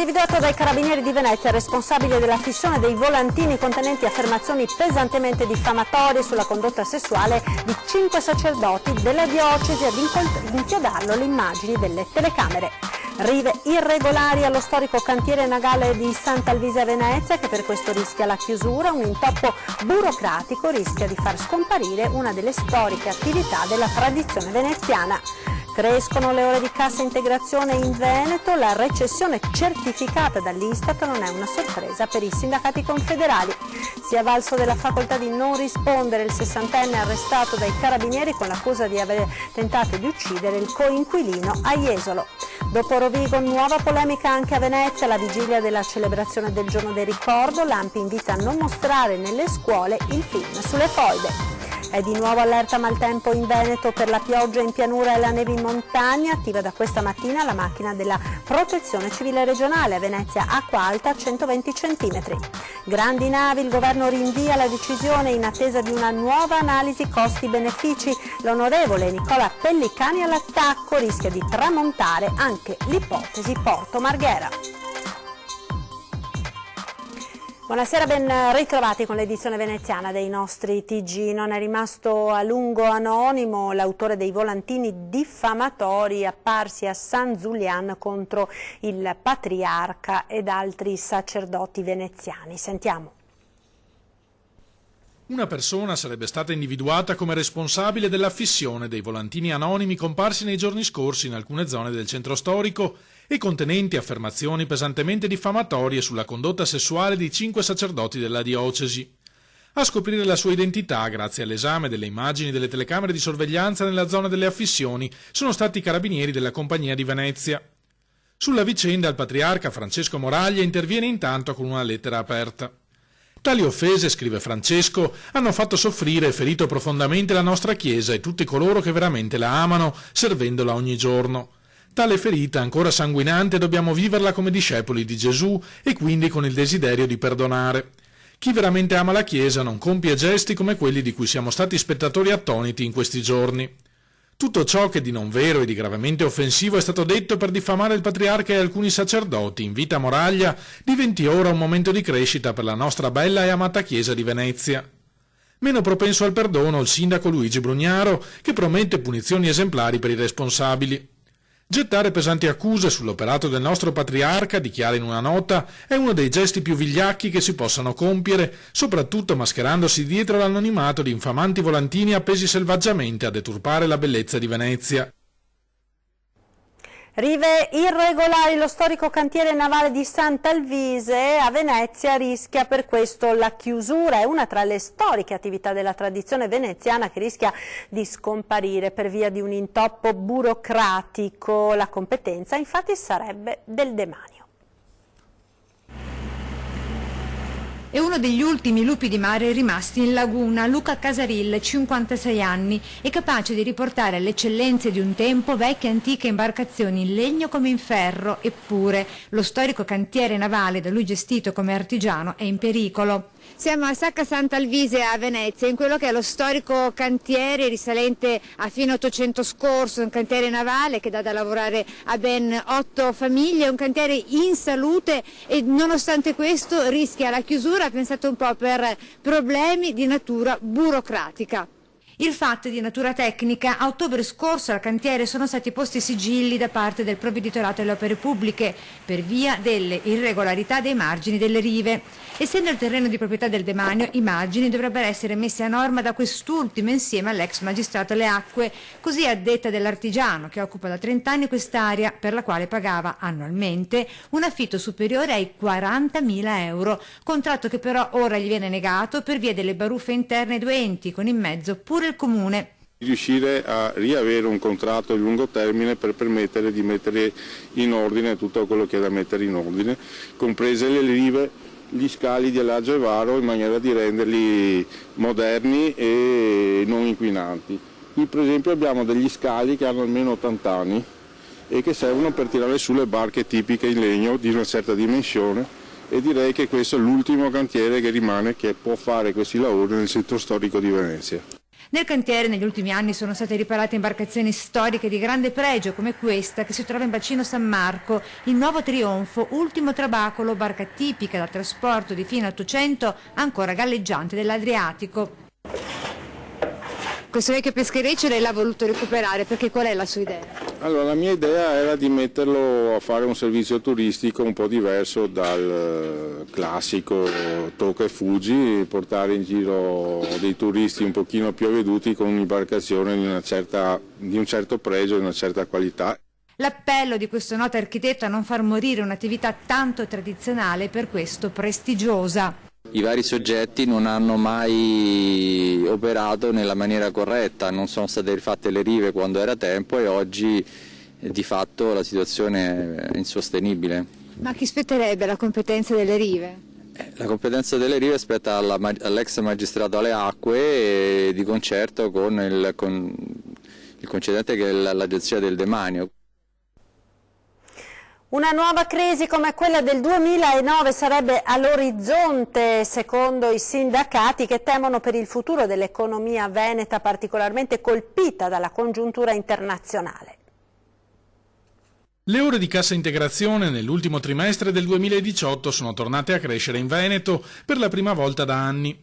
Individuato dai Carabinieri di Venezia, responsabile della fissione dei volantini contenenti affermazioni pesantemente diffamatorie sulla condotta sessuale di 5 sacerdoti della diocesi, ad inchiodarlo le immagini delle telecamere. Rive irregolari allo storico cantiere navale di Sant'Alvise Venezia, che per questo rischia la chiusura. Un intoppo burocratico rischia di far scomparire una delle storiche attività della tradizione veneziana. Crescono le ore di cassa integrazione in Veneto, la recessione certificata dall'Istat non è una sorpresa per i sindacati confederali. Si è avvalso della facoltà di non rispondere il 60enne arrestato dai Carabinieri con l'accusa di aver tentato di uccidere il coinquilino a Jesolo. Dopo Rovigo, nuova polemica anche a Venezia, alla vigilia della celebrazione del Giorno del Ricordo, l'ANPI invita a non mostrare nelle scuole il film sulle foibe. È di nuovo allerta maltempo in Veneto per la pioggia in pianura e la neve in montagna, attiva da questa mattina la macchina della Protezione Civile Regionale a Venezia, acqua alta 120 cm. Grandi navi, il governo rinvia la decisione in attesa di una nuova analisi costi-benefici. L'onorevole Nicola Pellicani all'attacco, rischia di tramontare anche l'ipotesi Porto Marghera. Buonasera, ben ritrovati con l'edizione veneziana dei nostri TG. Non è rimasto a lungo anonimo l'autore dei volantini diffamatori apparsi a San Zulian contro il patriarca ed altri sacerdoti veneziani. Sentiamo. Una persona sarebbe stata individuata come responsabile dell'affissione dei volantini anonimi comparsi nei giorni scorsi in alcune zone del centro storico e contenenti affermazioni pesantemente diffamatorie sulla condotta sessuale di 5 sacerdoti della diocesi. A scoprire la sua identità, grazie all'esame delle immagini delle telecamere di sorveglianza nella zona delle affissioni, sono stati i carabinieri della Compagnia di Venezia. Sulla vicenda il patriarca Francesco Moraglia interviene intanto con una lettera aperta. Tali offese, scrive Francesco, hanno fatto soffrire e ferito profondamente la nostra Chiesa e tutti coloro che veramente la amano, servendola ogni giorno. Tale ferita, ancora sanguinante, dobbiamo viverla come discepoli di Gesù e quindi con il desiderio di perdonare. Chi veramente ama la Chiesa non compie gesti come quelli di cui siamo stati spettatori attoniti in questi giorni. Tutto ciò che di non vero e di gravemente offensivo è stato detto per diffamare il patriarca e alcuni sacerdoti in vita Moraglia diventi ora un momento di crescita per la nostra bella e amata Chiesa di Venezia. Meno propenso al perdono il sindaco Luigi Brugnaro, che promette punizioni esemplari per i responsabili. Gettare pesanti accuse sull'operato del nostro patriarca, dichiara in una nota, è uno dei gesti più vigliacchi che si possano compiere, soprattutto mascherandosi dietro l'anonimato di infamanti volantini appesi selvaggiamente a deturpare la bellezza di Venezia. Rive irregolari, lo storico cantiere navale di Sant'Alvise a Venezia rischia per questo la chiusura. È una tra le storiche attività della tradizione veneziana che rischia di scomparire per via di un intoppo burocratico. La competenza infatti sarebbe del demanio. È uno degli ultimi lupi di mare rimasti in laguna. Luca Casaril, 56 anni, è capace di riportare alle eccellenze di un tempo vecchie antiche imbarcazioni in legno come in ferro, eppure lo storico cantiere navale da lui gestito come artigiano è in pericolo. Siamo a Sacca Sant'Alvise a Venezia, in quello che è lo storico cantiere risalente a fine 800 scorso, un cantiere navale che dà da lavorare a ben 8 famiglie, un cantiere in salute e nonostante questo rischia la chiusura, pensate un po', per problemi di natura burocratica. Il fatto è di natura tecnica. A ottobre scorso al cantiere sono stati posti sigilli da parte del Provveditorato delle Opere Pubbliche per via delle irregolarità dei margini delle rive. Essendo il terreno di proprietà del demanio, i margini dovrebbero essere messi a norma da quest'ultimo insieme all'ex magistrato alle acque, così a detta dell'artigiano che occupa da 30 anni quest'area, per la quale pagava annualmente un affitto superiore ai 40.000 euro, contratto che però ora gli viene negato per via delle baruffe interne ai due enti, con in mezzo pure il comune. Riuscire a riavere un contratto di lungo termine per permettere di mettere in ordine tutto quello che è da mettere in ordine, comprese le rive, gli scali di Alaggio e Varo, in maniera di renderli moderni e non inquinanti. Qui per esempio abbiamo degli scali che hanno almeno 80 anni e che servono per tirare su le barche tipiche in legno di una certa dimensione e direi che questo è l'ultimo cantiere che rimane che può fare questi lavori nel centro storico di Venezia. Nel cantiere negli ultimi anni sono state riparate imbarcazioni storiche di grande pregio come questa che si trova in bacino San Marco, il Nuovo Trionfo, ultimo trabacolo, barca tipica da trasporto di fine 800 ancora galleggiante dell'Adriatico. Questo vecchio peschereccio lei l'ha voluto recuperare, perché qual è la sua idea? Allora, la mia idea era di metterlo a fare un servizio turistico un po' diverso dal classico tocca e fuggi, portare in giro dei turisti un pochino più avveduti con un'imbarcazione di un certo pregio e di una certa qualità. L'appello di questo noto architetto a non far morire un'attività tanto tradizionale e per questo prestigiosa. I vari soggetti non hanno mai operato nella maniera corretta, non sono state rifatte le rive quando era tempo e oggi di fatto la situazione è insostenibile. Ma a chi spetterebbe la competenza delle rive? La competenza delle rive spetta all'ex magistrato alle acque e di concerto con il concedente che è l'Agenzia del Demanio. Una nuova crisi come quella del 2009 sarebbe all'orizzonte, secondo i sindacati che temono per il futuro dell'economia veneta particolarmente colpita dalla congiuntura internazionale. Le ore di cassa integrazione nell'ultimo trimestre del 2018 sono tornate a crescere in Veneto per la prima volta da anni.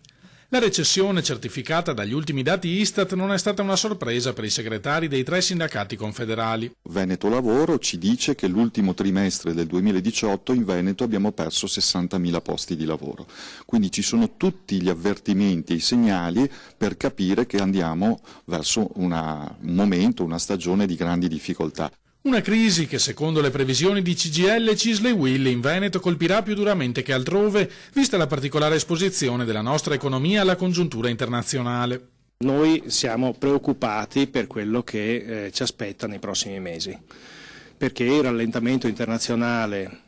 La recessione certificata dagli ultimi dati Istat non è stata una sorpresa per i segretari dei 3 sindacati confederali. Veneto Lavoro ci dice che l'ultimo trimestre del 2018 in Veneto abbiamo perso 60.000 posti di lavoro. Quindi ci sono tutti gli avvertimenti e i segnali per capire che andiamo verso un momento, una stagione di grandi difficoltà. Una crisi che secondo le previsioni di CGIL, CISL e UIL in Veneto colpirà più duramente che altrove, vista la particolare esposizione della nostra economia alla congiuntura internazionale. Noi siamo preoccupati per quello che ci aspetta nei prossimi mesi, perché il rallentamento internazionale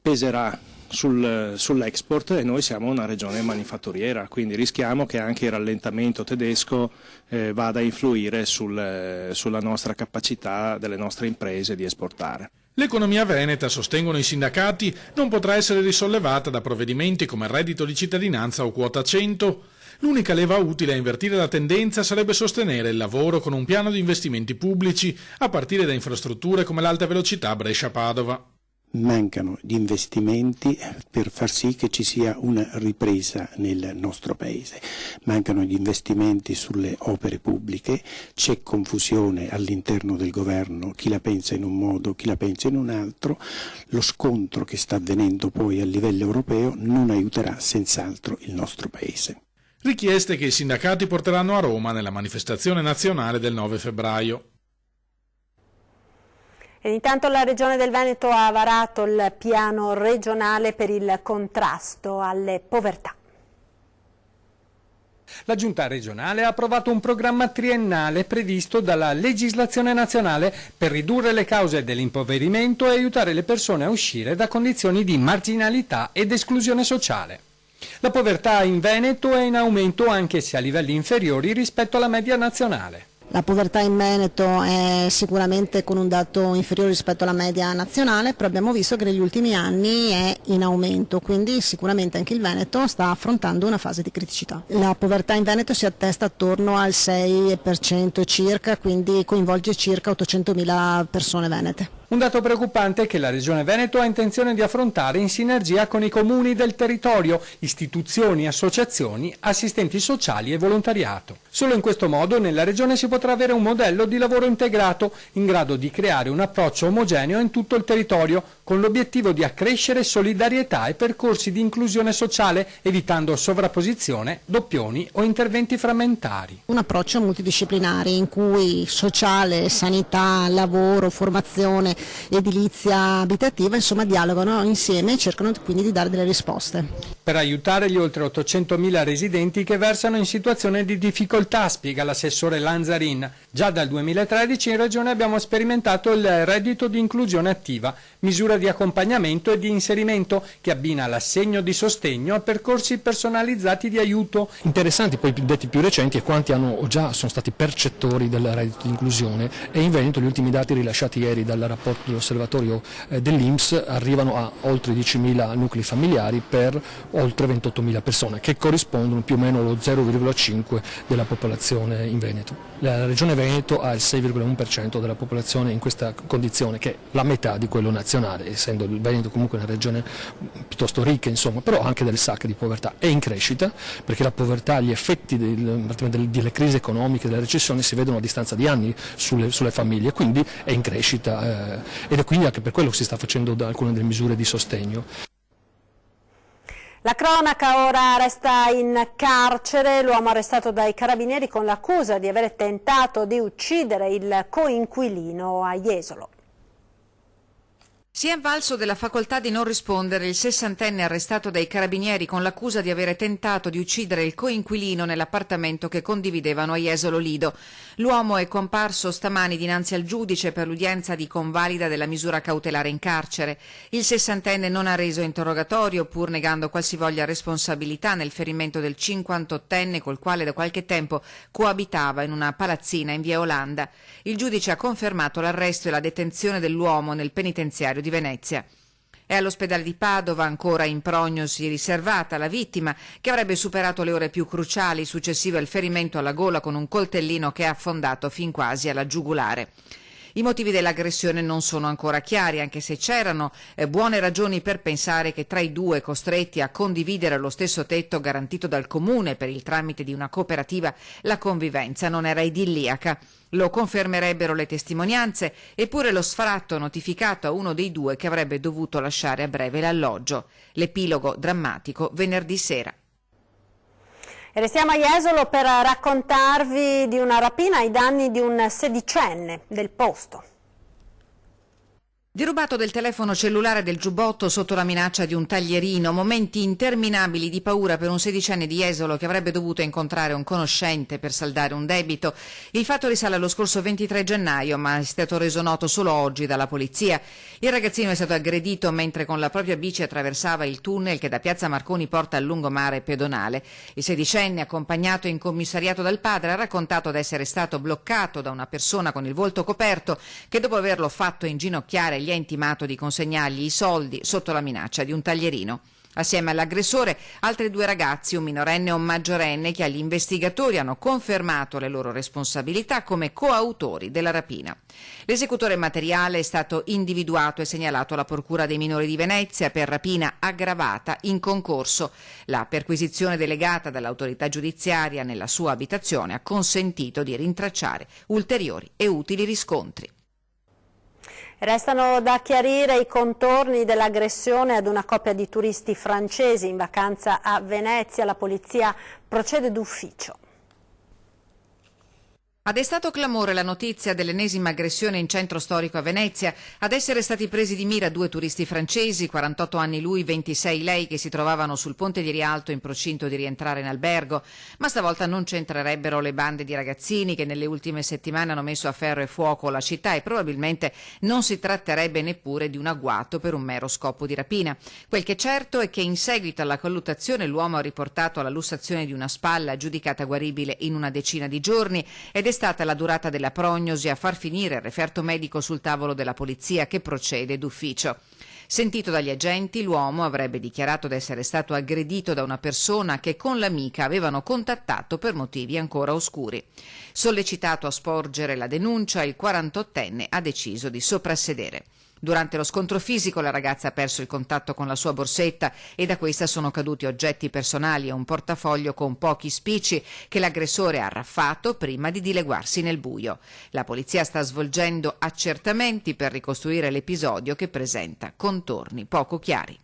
peserà sull'export e noi siamo una regione manifatturiera, quindi rischiamo che anche il rallentamento tedesco vada a influire sulla nostra capacità delle nostre imprese di esportare. L'economia veneta, sostengono i sindacati, non potrà essere risollevata da provvedimenti come il reddito di cittadinanza o quota 100. L'unica leva utile a invertire la tendenza sarebbe sostenere il lavoro con un piano di investimenti pubblici, a partire da infrastrutture come l'alta velocità Brescia-Padova. Mancano gli investimenti per far sì che ci sia una ripresa nel nostro Paese, mancano gli investimenti sulle opere pubbliche, c'è confusione all'interno del governo, chi la pensa in un modo, chi la pensa in un altro, lo scontro che sta avvenendo poi a livello europeo non aiuterà senz'altro il nostro Paese. Richieste che i sindacati porteranno a Roma nella manifestazione nazionale del 9 febbraio. E intanto la Regione del Veneto ha varato il piano regionale per il contrasto alle povertà. La Giunta regionale ha approvato un programma triennale previsto dalla legislazione nazionale per ridurre le cause dell'impoverimento e aiutare le persone a uscire da condizioni di marginalità ed esclusione sociale. La povertà in Veneto è in aumento anche se a livelli inferiori rispetto alla media nazionale. La povertà in Veneto è sicuramente con un dato inferiore rispetto alla media nazionale, però abbiamo visto che negli ultimi anni è in aumento, quindi sicuramente anche il Veneto sta affrontando una fase di criticità. La povertà in Veneto si attesta attorno al 6% circa, quindi coinvolge circa 800.000 persone venete. Un dato preoccupante che la Regione Veneto ha intenzione di affrontare in sinergia con i comuni del territorio, istituzioni, associazioni, assistenti sociali e volontariato. Solo in questo modo nella Regione si potrà avere un modello di lavoro integrato in grado di creare un approccio omogeneo in tutto il territorio con l'obiettivo di accrescere solidarietà e percorsi di inclusione sociale evitando sovrapposizione, doppioni o interventi frammentari. Un approccio multidisciplinare in cui sociale, sanità, lavoro, formazione, edilizia abitativa, insomma dialogano insieme e cercano quindi di dare delle risposte. Per aiutare gli oltre 800.000 residenti che versano in situazione di difficoltà, spiega l'assessore Lanzarin. Già dal 2013 in Regione abbiamo sperimentato il reddito di inclusione attiva, misura di accompagnamento e di inserimento che abbina l'assegno di sostegno a percorsi personalizzati di aiuto. Interessanti poi i dati più recenti e quanti sono stati percettori del reddito di inclusione, e in Veneto gli ultimi dati rilasciati ieri dal rapporto dell'osservatorio dell'INPS arrivano a oltre 10.000 nuclei familiari per oltre 28.000 persone, che corrispondono più o meno allo 0,5% della popolazione in Veneto. La Regione Veneto ha il 6,1% della popolazione in questa condizione, che è la metà di quello nazionale, essendo il Veneto comunque una regione piuttosto ricca, insomma, però anche delle sacche di povertà. È in crescita, perché la povertà, gli effetti delle crisi economiche, della recessione si vedono a distanza di anni sulle famiglie, quindi è in crescita ed è quindi anche per quello che si sta facendo da alcune delle misure di sostegno. La cronaca ora resta in carcere, l'uomo arrestato dai carabinieri con l'accusa di aver tentato di uccidere il coinquilino a Jesolo. Si è avvalso della facoltà di non rispondere il 60enne arrestato dai carabinieri con l'accusa di avere tentato di uccidere il coinquilino nell'appartamento che condividevano a Jesolo Lido. L'uomo è comparso stamani dinanzi al giudice per l'udienza di convalida della misura cautelare in carcere. Il 60enne non ha reso interrogatorio, pur negando qualsivoglia responsabilità nel ferimento del 58enne col quale da qualche tempo coabitava in una palazzina in via Olanda. Il giudice ha confermato l'arresto e la detenzione dell'uomo nel penitenziario di Venezia. È all'ospedale di Padova, ancora in prognosi riservata, la vittima, che avrebbe superato le ore più cruciali successive al ferimento alla gola con un coltellino che ha affondato fin quasi alla giugulare. I motivi dell'aggressione non sono ancora chiari, anche se c'erano buone ragioni per pensare che tra i due, costretti a condividere lo stesso tetto garantito dal comune per il tramite di una cooperativa, la convivenza non era idilliaca. Lo confermerebbero le testimonianze, eppure lo sfratto notificato a uno dei due che avrebbe dovuto lasciare a breve l'alloggio. L'epilogo drammatico venerdì sera. E restiamo a Jesolo per raccontarvi di una rapina ai danni di un sedicenne del posto. Derubato del telefono cellulare del giubbotto sotto la minaccia di un taglierino, momenti interminabili di paura per un sedicenne di Jesolo che avrebbe dovuto incontrare un conoscente per saldare un debito. Il fatto risale allo scorso 23 gennaio, ma è stato reso noto solo oggi dalla polizia. Il ragazzino è stato aggredito mentre con la propria bici attraversava il tunnel che da Piazza Marconi porta al lungomare pedonale. Il sedicenne, accompagnato in commissariato dal padre, ha raccontato di essere stato bloccato da una persona con il volto coperto che, dopo averlo fatto inginocchiare, gli ha intimato di consegnargli i soldi sotto la minaccia di un taglierino. Assieme all'aggressore, altri due ragazzi, un minorenne e un maggiorenne, che agli investigatori hanno confermato le loro responsabilità come coautori della rapina. L'esecutore materiale è stato individuato e segnalato alla Procura dei minori di Venezia per rapina aggravata in concorso. La perquisizione delegata dall'autorità giudiziaria nella sua abitazione ha consentito di rintracciare ulteriori e utili riscontri. Restano da chiarire i contorni dell'aggressione ad una coppia di turisti francesi in vacanza a Venezia. La polizia procede d'ufficio. Ha destato clamore la notizia dell'ennesima aggressione in centro storico a Venezia. Ad essere stati presi di mira due turisti francesi, 48 anni lui, 26 lei, che si trovavano sul ponte di Rialto in procinto di rientrare in albergo. Ma stavolta non c'entrerebbero le bande di ragazzini che nelle ultime settimane hanno messo a ferro e fuoco la città, e probabilmente non si tratterebbe neppure di un agguato per un mero scopo di rapina. Quel che è certo è che in seguito alla colluttazione l'uomo ha riportato alla lussazione di una spalla giudicata guaribile in una decina di giorni, ed è stata la durata della prognosi a far finire il referto medico sul tavolo della polizia, che procede d'ufficio. Sentito dagli agenti, l'uomo avrebbe dichiarato di essere stato aggredito da una persona che con l'amica avevano contattato per motivi ancora oscuri. Sollecitato a sporgere la denuncia, il 48enne ha deciso di soprassedere. Durante lo scontro fisico la ragazza ha perso il contatto con la sua borsetta e da questa sono caduti oggetti personali e un portafoglio con pochi spicci che l'aggressore ha raffato prima di dileguarsi nel buio. La polizia sta svolgendo accertamenti per ricostruire l'episodio, che presenta contorni poco chiari.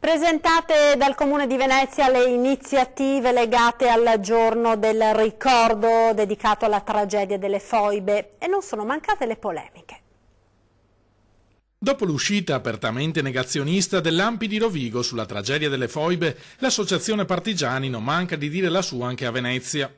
Presentate dal Comune di Venezia le iniziative legate al giorno del ricordo dedicato alla tragedia delle foibe, e non sono mancate le polemiche. Dopo l'uscita apertamente negazionista dell'Ampi di Rovigo sulla tragedia delle foibe, l'associazione Partigiani non manca di dire la sua anche a Venezia.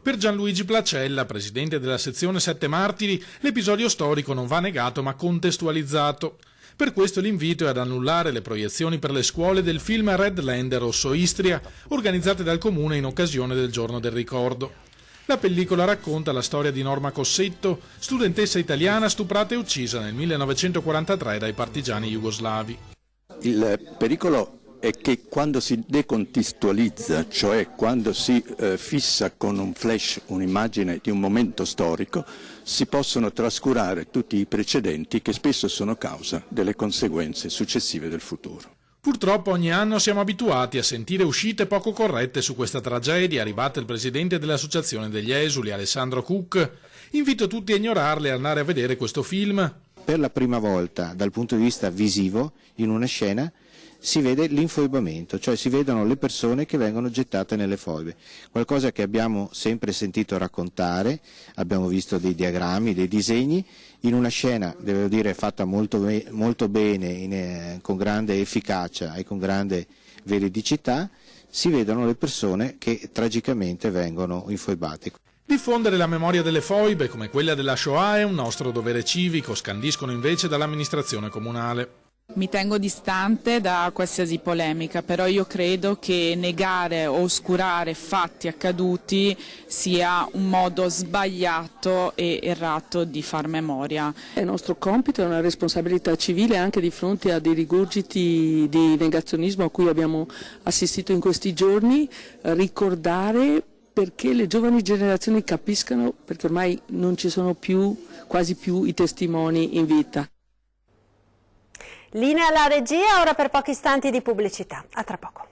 Per Gianluigi Placella, presidente della sezione Sette Martiri, l'episodio storico non va negato ma contestualizzato. Per questo l'invito è ad annullare le proiezioni per le scuole del film Red Land Rosso Istria, organizzate dal Comune in occasione del giorno del ricordo. La pellicola racconta la storia di Norma Cossetto, studentessa italiana stuprata e uccisa nel 1943 dai partigiani jugoslavi. Il pericolo è che quando si decontestualizza, cioè quando si fissa con un flash un'immagine di un momento storico, si possono trascurare tutti i precedenti che spesso sono causa delle conseguenze successive del futuro. Purtroppo ogni anno siamo abituati a sentire uscite poco corrette su questa tragedia, arrivata il presidente dell'Associazione degli Esuli, Alessandro Cook. Invito tutti a ignorarle e andare a vedere questo film. Per la prima volta, dal punto di vista visivo, in una scena, si vede l'infoibamento, cioè si vedono le persone che vengono gettate nelle foibe, qualcosa che abbiamo sempre sentito raccontare, abbiamo visto dei diagrammi, dei disegni, in una scena, devo dire, fatta molto bene, con grande efficacia e con grande veridicità, si vedono le persone che tragicamente vengono infoibate. Diffondere la memoria delle foibe, come quella della Shoah, è un nostro dovere civico, scandiscono invece dall'amministrazione comunale. Mi tengo distante da qualsiasi polemica, però io credo che negare o oscurare fatti accaduti sia un modo sbagliato e errato di far memoria. È il nostro compito, è una responsabilità civile anche di fronte a dei rigurgiti di negazionismo a cui abbiamo assistito in questi giorni, ricordare perché le giovani generazioni capiscano, perché ormai non ci sono quasi più i testimoni in vita. Linea alla regia, ora per pochi istanti di pubblicità. A tra poco.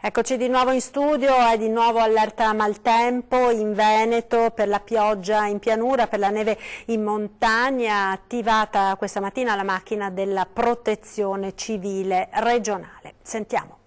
Eccoci di nuovo in studio, è di nuovo allerta maltempo in Veneto per la pioggia in pianura, per la neve in montagna, attivata questa mattina la macchina della protezione civile regionale. Sentiamo.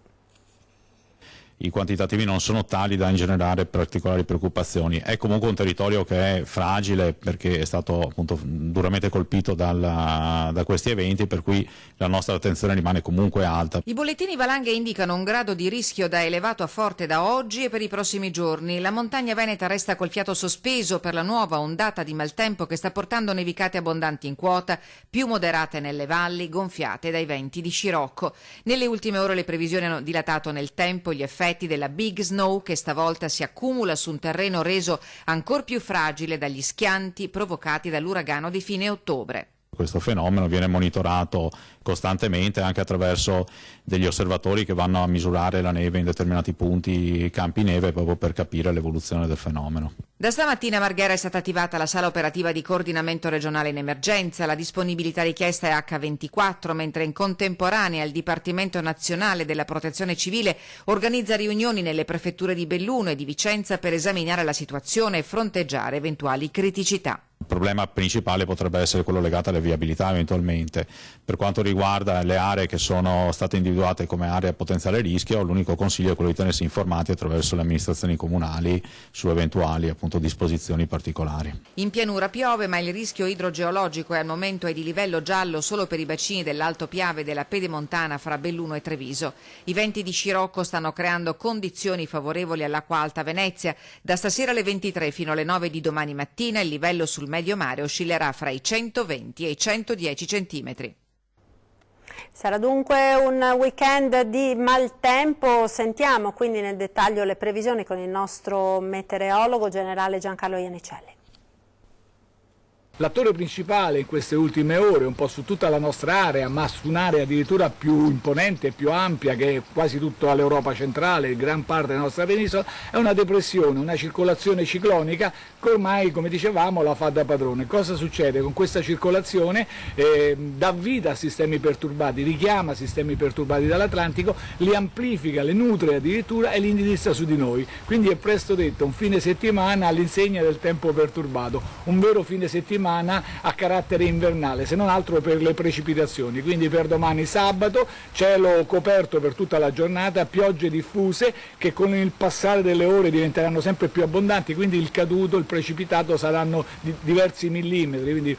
I quantitativi non sono tali da ingenerare particolari preoccupazioni. È comunque un territorio che è fragile perché è stato appunto duramente colpito da questi eventi, per cui la nostra attenzione rimane comunque alta. I bollettini valanghe indicano un grado di rischio da elevato a forte da oggi e per i prossimi giorni. La montagna veneta resta col fiato sospeso per la nuova ondata di maltempo che sta portando nevicate abbondanti in quota, più moderate nelle valli, gonfiate dai venti di scirocco. Nelle ultime ore le previsioni hanno dilatato nel tempo gli effetti della Big Snow, che stavolta si accumula su un terreno reso ancor più fragile dagli schianti provocati dall'uragano di fine ottobre. Questo fenomeno viene monitorato costantemente anche attraverso degli osservatori che vanno a misurare la neve in determinati punti, campi neve, proprio per capire l'evoluzione del fenomeno. Da stamattina a Marghera è stata attivata la sala operativa di coordinamento regionale in emergenza. La disponibilità richiesta è H24, mentre in contemporanea il Dipartimento Nazionale della Protezione Civile organizza riunioni nelle prefetture di Belluno e di Vicenza per esaminare la situazione e fronteggiare eventuali criticità. Il problema principale potrebbe essere quello legato alle viabilità eventualmente. Per quanto riguarda le aree che sono state individuate come aree a potenziale rischio, l'unico consiglio è quello di tenersi informati attraverso le amministrazioni comunali su eventuali appunto disposizioni particolari. In pianura piove, ma il rischio idrogeologico è al momento di livello giallo solo per i bacini dell'Alto Piave e della Pedemontana fra Belluno e Treviso. I venti di scirocco stanno creando condizioni favorevoli all'acqua alta Venezia. Da stasera alle 23 fino alle 9 di domani mattina il livello sul medio mare oscillerà fra i 120 e i 110 centimetri. Sarà dunque un weekend di maltempo. Sentiamo quindi nel dettaglio le previsioni con il nostro meteorologo generale Giancarlo Iannicelli. L'attore principale in queste ultime ore, un po' su tutta la nostra area, ma su un'area addirittura più imponente e più ampia che è quasi tutta l'Europa centrale, gran parte della nostra penisola, è una depressione, una circolazione ciclonica che ormai, come dicevamo, la fa da padrone. Cosa succede con questa circolazione? Dà vita a sistemi perturbati, richiama sistemi perturbati dall'Atlantico, li amplifica, li nutre addirittura e li indirizza su di noi. Quindi è presto detto un fine settimana all'insegna del tempo perturbato, un vero fine settimana a carattere invernale, se non altro per le precipitazioni. Quindi per domani sabato cielo coperto per tutta la giornata, piogge diffuse che con il passare delle ore diventeranno sempre più abbondanti, quindi il caduto, il precipitato saranno di diversi millimetri, quindi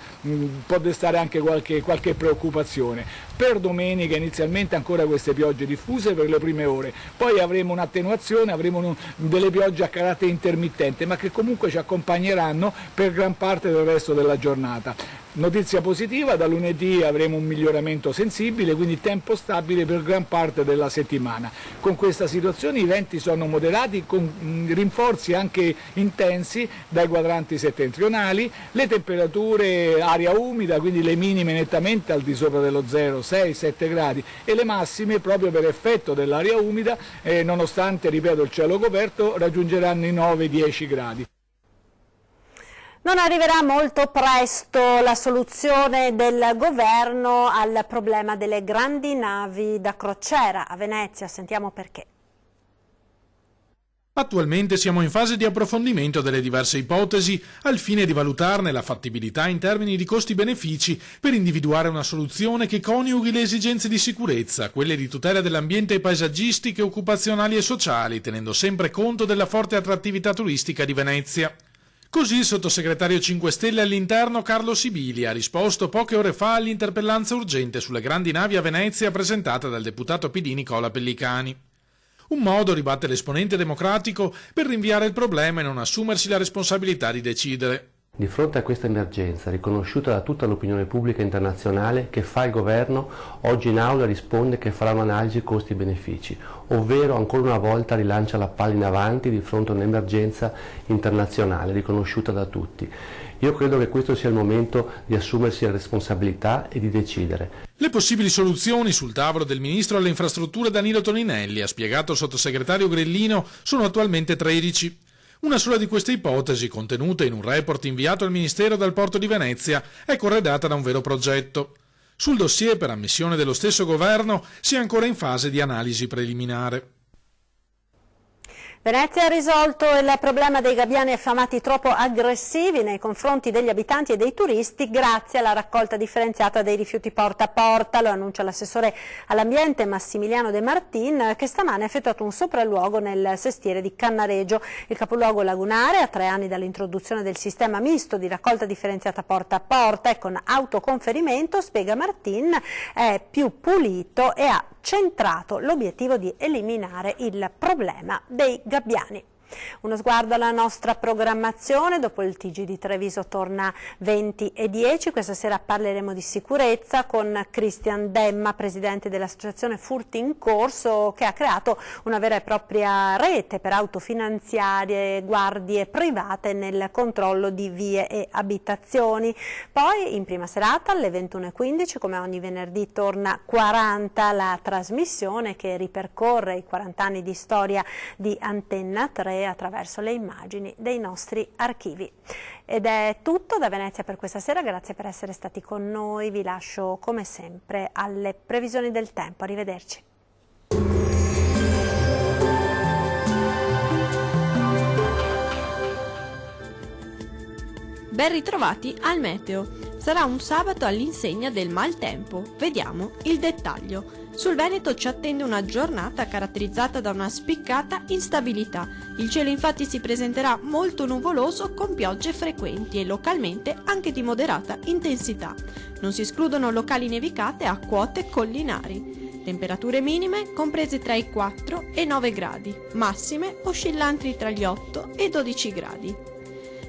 può destare anche qualche preoccupazione. Per domenica inizialmente ancora queste piogge diffuse per le prime ore, poi avremo un'attenuazione, avremo delle piogge a carattere intermittente, ma che comunque ci accompagneranno per gran parte del resto della giornata. Notizia positiva, da lunedì avremo un miglioramento sensibile, quindi tempo stabile per gran parte della settimana. Con questa situazione i venti sono moderati con rinforzi anche intensi dai quadranti settentrionali, le temperature, aria umida, quindi le minime nettamente al di sopra dello 0, 6, 7 gradi e le massime proprio per effetto dell'aria umida, nonostante, ripeto, il cielo coperto, raggiungeranno i 9-10 gradi. Non arriverà molto presto la soluzione del governo al problema delle grandi navi da crociera a Venezia. Sentiamo perché. Attualmente siamo in fase di approfondimento delle diverse ipotesi al fine di valutarne la fattibilità in termini di costi-benefici per individuare una soluzione che coniughi le esigenze di sicurezza, quelle di tutela dell'ambiente paesaggistiche, occupazionali e sociali, tenendo sempre conto della forte attrattività turistica di Venezia. Così il sottosegretario 5 Stelle all'interno Carlo Sibili ha risposto poche ore fa all'interpellanza urgente sulle grandi navi a Venezia presentata dal deputato PD Nicola Pellicani. Un modo, ribatte l'esponente democratico, per rinviare il problema e non assumersi la responsabilità di decidere. Di fronte a questa emergenza, riconosciuta da tutta l'opinione pubblica internazionale, che fa il governo? Oggi in aula risponde che farà un'analisi costi-benefici, ovvero ancora una volta rilancia la palla in avanti di fronte a un'emergenza internazionale riconosciuta da tutti. Io credo che questo sia il momento di assumersi la responsabilità e di decidere. Le possibili soluzioni sul tavolo del ministro alle infrastrutture Danilo Toninelli, ha spiegato il sottosegretario Grellino, sono attualmente 13. Una sola di queste ipotesi, contenute in un report inviato al Ministero dal Porto di Venezia, è corredata da un vero progetto. Sul dossier, per ammissione dello stesso governo, si è ancora in fase di analisi preliminare. Venezia ha risolto il problema dei gabbiani affamati troppo aggressivi nei confronti degli abitanti e dei turisti grazie alla raccolta differenziata dei rifiuti porta a porta, lo annuncia l'assessore all'ambiente Massimiliano De Martin, che stamane ha effettuato un sopralluogo nel sestiere di Cannaregio. Il capoluogo lagunare, a 3 anni dall'introduzione del sistema misto di raccolta differenziata porta a porta e con autoconferimento, spiega Martin, è più pulito e ha centrato l'obiettivo di eliminare il problema dei gabbiani. Uno sguardo alla nostra programmazione, dopo il TG di Treviso torna 20:10, questa sera parleremo di sicurezza con Cristian Demma, presidente dell'associazione Furti in Corso, che ha creato una vera e propria rete per autofinanziare guardie private nel controllo di vie e abitazioni. Poi in prima serata alle 21:15, come ogni venerdì, torna 40, la trasmissione che ripercorre i 40 anni di storia di Antenna 3 attraverso le immagini dei nostri archivi. Ed è tutto da Venezia per questa sera, grazie per essere stati con noi, vi lascio come sempre alle previsioni del tempo, arrivederci. Ben ritrovati al meteo. Sarà un sabato all'insegna del maltempo. Vediamo il dettaglio. Sul Veneto ci attende una giornata caratterizzata da una spiccata instabilità. Il cielo infatti si presenterà molto nuvoloso con piogge frequenti e localmente anche di moderata intensità. Non si escludono locali nevicate a quote collinari. Temperature minime comprese tra i 4 e 9 gradi, massime oscillanti tra gli 8 e 12 gradi.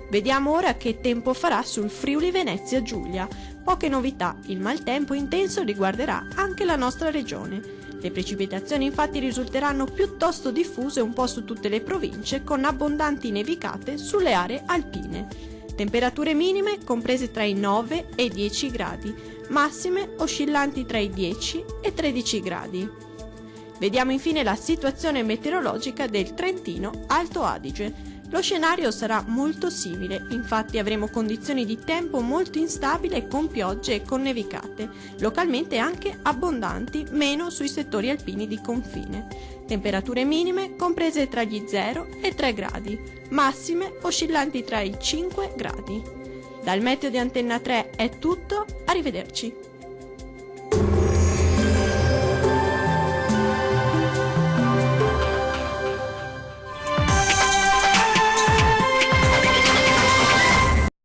Vediamo ora che tempo farà sul Friuli Venezia Giulia. Poche novità, il maltempo intenso riguarderà anche la nostra regione. Le precipitazioni infatti risulteranno piuttosto diffuse un po' su tutte le province, con abbondanti nevicate sulle aree alpine. Temperature minime comprese tra i 9 e i 10 gradi, massime oscillanti tra i 10 e 13 gradi. Vediamo infine la situazione meteorologica del Trentino Alto Adige. Lo scenario sarà molto simile, infatti avremo condizioni di tempo molto instabile con piogge e con nevicate, localmente anche abbondanti, meno sui settori alpini di confine. Temperature minime comprese tra gli 0 e 3 gradi, massime oscillanti tra i 5 gradi. Dal meteo di Antenna 3 è tutto, arrivederci.